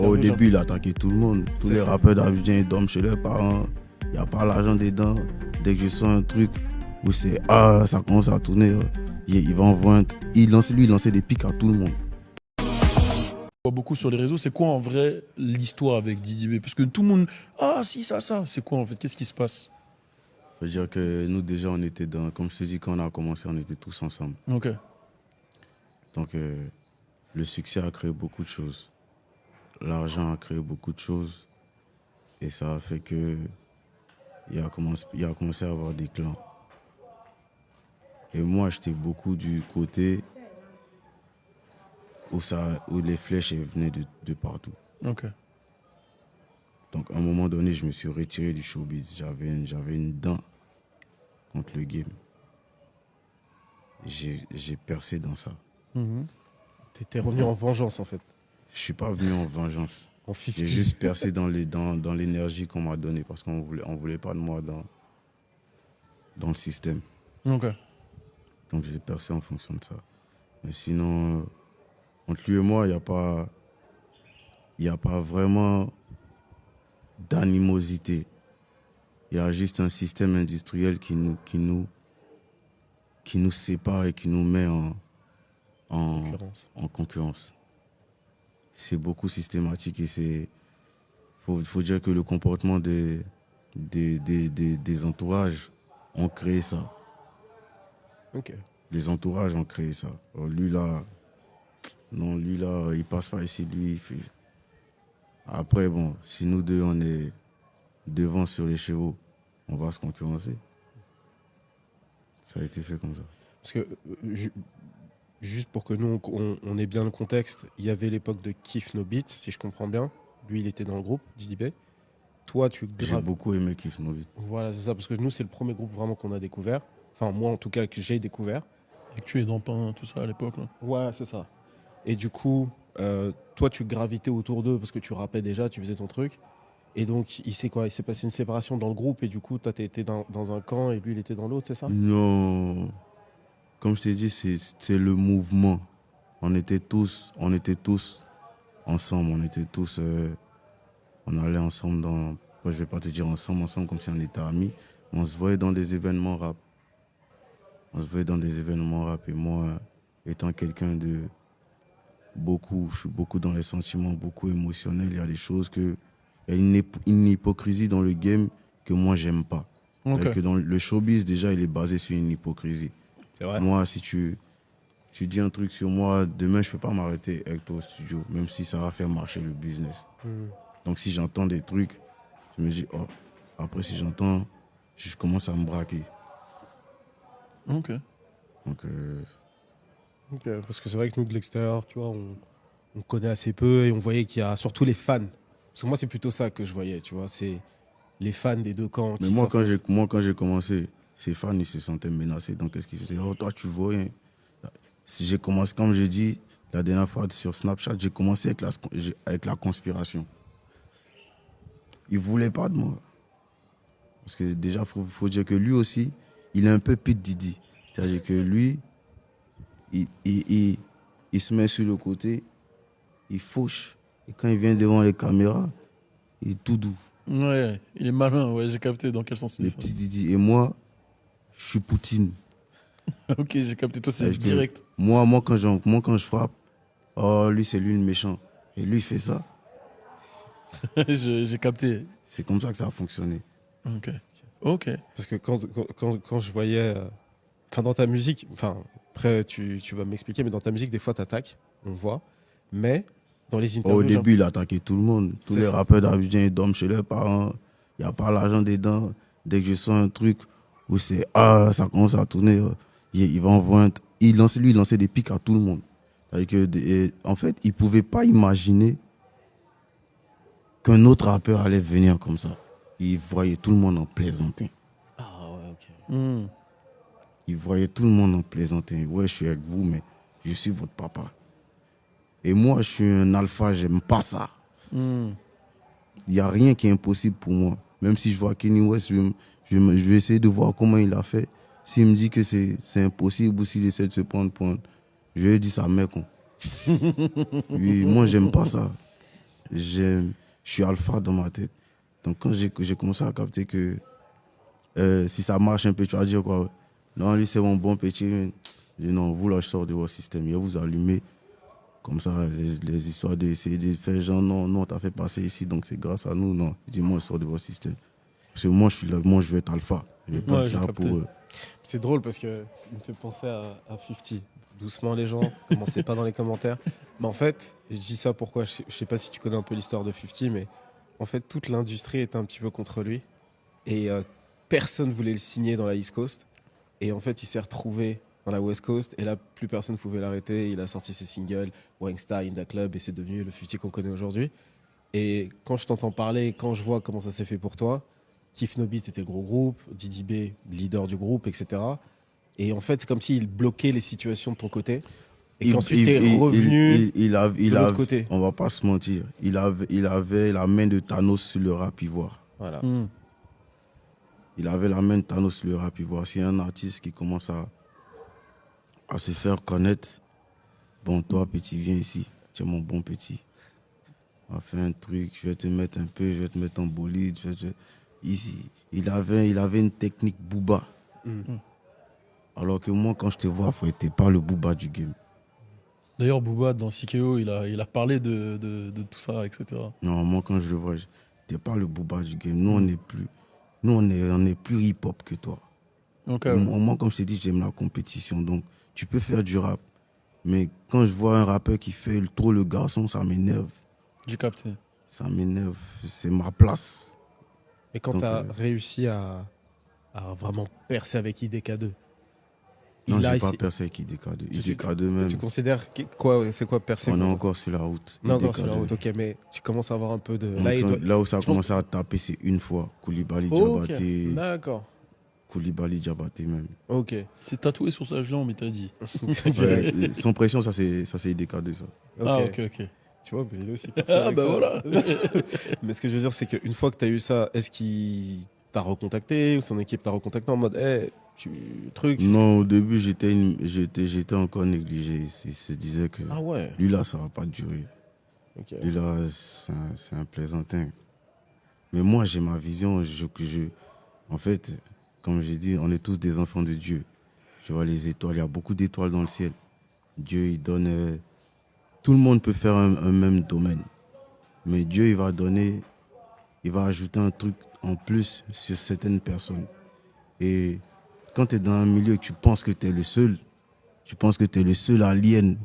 Au début, il attaquait tout le monde. Tous les rappeurs d'Abidjan, ils dorment chez leurs parents. Il n'y a pas l'argent dedans. Dès que je sens un truc où c'est ça commence à tourner, il va envoyer il lançait des pics à tout le monde. On voit beaucoup sur les réseaux, c'est quoi en vrai l'histoire avec Didi B? Parce que tout le monde, si, ça, c'est quoi en fait? Qu'est-ce qui se passe? Faut dire que nous déjà on était comme je te dis, quand on a commencé, on était tous ensemble. Ok. Donc le succès a créé beaucoup de choses. L'argent a créé beaucoup de choses. Et ça a fait que il a commencé à avoir des clans. Et moi, j'étais beaucoup du côté où les flèches venaient de partout. Ok. Donc à un moment donné, je me suis retiré du showbiz. J'avais une dent contre le game. J'ai percé dans ça. T'étais revenu en vengeance en fait. Je suis pas venu en vengeance. En 50. J'ai juste percé dans l'énergie qu'on m'a donnée parce qu'on voulait pas de moi dans le système. Ok. Donc j'ai percé en fonction de ça. Mais sinon, entre lui et moi, il n'y a pas vraiment d'animosité. Il y a juste un système industriel qui nous sépare et qui nous met en concurrence. C'est beaucoup systématique et faut dire que le comportement des entourages ont créé ça. Ok. Les entourages ont créé ça. Alors lui là, il passe par ici, lui, il fait. Après, bon, si nous deux, on est devant sur les chevaux, on va se concurrencer. Ça a été fait comme ça. Parce que, juste pour que nous, on ait bien le contexte, il y avait l'époque de Kiff No Beat, si je comprends bien. Lui, il était dans le groupe, Didi B. Toi, J'ai beaucoup aimé Kiff No Beat. Voilà, c'est ça, parce que nous, c'est le premier groupe vraiment qu'on a découvert. Enfin, moi, en tout cas, que j'ai découvert. Et que tu es dans Pain, tout ça à l'époque, là. Ouais, c'est ça. Et du coup, toi, tu gravitais autour d'eux parce que tu rappais déjà, tu faisait ton truc. Et donc, il s'est passé une séparation dans le groupe et du coup, toi, t'étais dans un camp et lui, il était dans l'autre, c'est ça? Non. Comme je t'ai dit, c'est le mouvement. On était tous ensemble. On allait ensemble dans. Je vais pas te dire ensemble comme si on était amis. Mais on se voyait dans des événements rap. Et moi, étant quelqu'un de je suis beaucoup dans les sentiments, beaucoup émotionnel. Il y a des choses il y a une hypocrisie dans le game que moi, j'aime pas. Ok. Que dans le showbiz, déjà, il est basé sur une hypocrisie. C'est vrai. Moi, si tu dis un truc sur moi, demain, je peux pas m'arrêter avec toi au studio, même si ça va faire marcher le business. Donc, si j'entends des trucs, je me dis, après, si j'entends, je commence à me braquer. Ok. Donc, Ok, parce que c'est vrai que nous, de l'extérieur, tu vois, on connaît assez peu et on voyait qu'il y a surtout les fans. Parce que moi, c'est plutôt ça que je voyais, tu vois, c'est les fans des deux camps. mais moi, quand j'ai commencé, ces fans, ils se sentaient menacés. Donc, qu'est-ce qu'ils faisaient? Oh, toi, tu vaux rien. Si j'ai commencé, comme j'ai dit la dernière fois sur Snapchat, j'ai commencé avec la conspiration. Ils ne voulaient pas de moi. Parce que déjà, il faut dire que lui aussi, il est un peu Pete Didi. C'est-à-dire que lui, il se met sur le côté, il fauche. Et quand il vient devant les caméras, il est tout doux. Ouais, il est malin, ouais, j'ai capté dans quel sens il Les est. petits Didi. Et moi, je suis Poutine. Ok, j'ai capté, toi c'est direct. Moi, quand je frappe, lui, c'est lui le méchant. Et lui, il fait ça. J'ai capté. C'est comme ça que ça a fonctionné. Ok. Parce que quand je voyais. Enfin, dans ta musique, enfin, après, tu vas m'expliquer, mais dans ta musique, des fois, t'attaques, on voit. Mais dans les interviews. Au début, il attaquait tout le monde. Tous les rappeurs d'Abidjan, ils dorment chez leurs parents. Il n'y a pas l'argent dedans. Dès que je sens un truc où c'est ça commence à tourner, il va envoyer il lançait des pics à tout le monde. En fait, il ne pouvait pas imaginer qu'un autre rappeur allait venir comme ça. Il voyait tout le monde en plaisanter. Ah ouais, ok. Il voyait tout le monde en plaisanter. Ouais, je suis avec vous, mais je suis votre papa. Et moi, je suis un alpha, j'aime pas ça. Il n'y a rien qui est impossible pour moi. Même si je vois Kanye West, je vais essayer de voir comment il a fait. S'il me dit que c'est impossible ou s'il essaie de se prendre pour je lui ai dit ça, mec. Moi, j'aime pas ça. je suis alpha dans ma tête. Donc quand j'ai commencé à capter que si ça marche un peu, tu vas dire quoi? Non, lui c'est mon bon petit. Je dis non, vous là, je sors de votre système. Il va vous allumer. Comme ça, les histoires d'essayer de faire genre non, t'as fait passer ici, donc c'est grâce à nous. Non, je dis moi, je sors de votre système. Parce que moi, je suis là, moi, je veux être alpha. Je vais pas Ouais, être j'ai là capté. pour eux. C'est drôle parce que il me fait penser à 50. Doucement les gens, commencez pas dans les commentaires. Mais en fait, je dis ça pourquoi, je sais pas si tu connais un peu l'histoire de 50, mais en fait toute l'industrie était un petit peu contre lui et personne voulait le signer dans la East Coast. Et en fait, il s'est retrouvé dans la West Coast et là, plus personne pouvait l'arrêter. Il a sorti ses singles, Wangsta, In Da Club, et c'est devenu le 50 qu'on connaît aujourd'hui. Et quand je t'entends parler, quand je vois comment ça s'est fait pour toi, Kif No Beat était le gros groupe, Didi B, leader du groupe, etc. Et en fait, c'est comme s'il bloquait les situations de ton côté. Et qu'ensuite, t'es revenu de l'autre côté. On va pas se mentir, il avait la main de Thanos sur le rap ivoire. Voilà. Il avait la main de Thanos sur le rap ivoire. C'est un artiste qui commence à se faire connaître. Bon, toi, petit, viens ici. Tu es mon bon petit. On va faire un truc, je vais te mettre un peu, je vais te mettre en bolide. Ici, il avait une technique booba. Alors que moi, quand je te vois, t'es pas le booba du game. D'ailleurs, Booba, dans CKO, il a parlé de tout ça, etc. Non, moi, quand je le vois, t'es pas le booba du game. Nous, on est plus hip-hop que toi. Donc, ouais. Moi, comme je t'ai dit, j'aime la compétition. Donc, tu peux faire du rap. Mais quand je vois un rappeur qui fait trop le garçon, ça m'énerve. J'ai capté. Ça m'énerve. C'est ma place. Et quand Donc, tu as réussi à vraiment percer avec IDK2, non, j'ai pas percé avec IDK2. IDK2 même. tu considères quoi, c'est quoi percer? On est encore sur la route. Non, encore sur la IDK2. route, ok, mais tu commences à avoir un peu de. Donc, là où ça a je pense- commencé à taper, c'est une fois. Koulibaly, Ok, Diabaté. d'accord. Koulibaly, Diabaté même. Ok. C'est tatoué sur sa jambe, il t'a dit. Ouais, sans pression, ça c'est IDK2 ça. Ah, ok. Tu vois, mais il est aussi Ah, bah voilà. Mais ce que je veux dire, c'est qu'une fois que tu as eu ça, est-ce qu'il t'a recontacté ou son équipe t'a recontacté en mode, hey, truc. Non, au début, j'étais encore négligé. Il se disait que Ah ouais. lui là, ça va pas durer. Ok. Lui là, c'est un plaisantin. Mais moi, j'ai ma vision. En fait, comme j'ai dit, on est tous des enfants de Dieu. Je vois les étoiles, il y a beaucoup d'étoiles dans le ciel. Dieu, il donne. Tout le monde peut faire un même domaine. Mais Dieu, il va ajouter un truc en plus sur certaines personnes. Et quand tu es dans un milieu et que tu penses que tu es le seul, tu penses que tu es le seul alien,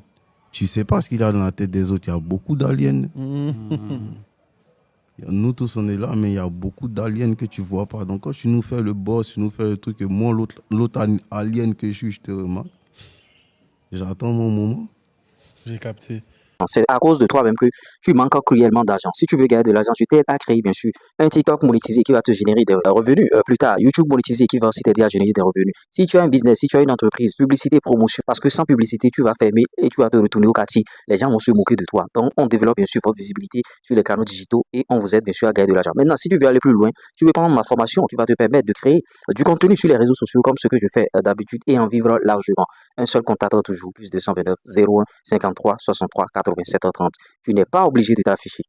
tu sais pas ce qu'il y a dans la tête des autres. Il y a beaucoup d'aliens. Nous tous, on est là, mais il y a beaucoup d'aliens que tu vois pas. Donc quand tu nous fais le boss, tu nous fais le truc, et moi, l'autre alien que je suis, je te remarque. J'attends mon moment. J'ai capté. C'est à cause de toi-même que tu manques cruellement d'argent. Si tu veux gagner de l'argent, tu t'aides à créer, bien sûr, un TikTok monétisé qui va te générer des revenus. Plus tard, YouTube monétisé qui va aussi t'aider à générer des revenus. Si tu as un business, si tu as une entreprise, publicité, promotion, parce que sans publicité, tu vas fermer et tu vas te retourner au quartier. Les gens vont se moquer de toi. Donc, on développe, bien sûr, votre visibilité sur les canaux digitaux et on vous aide, bien sûr, à gagner de l'argent. Maintenant, si tu veux aller plus loin, tu veux prendre ma formation qui va te permettre de créer du contenu sur les réseaux sociaux comme ce que je fais d'habitude et en vivre largement. Un seul contact toujours, plus 229 01 53 63 87 30. Tu n'es pas obligé de t'afficher.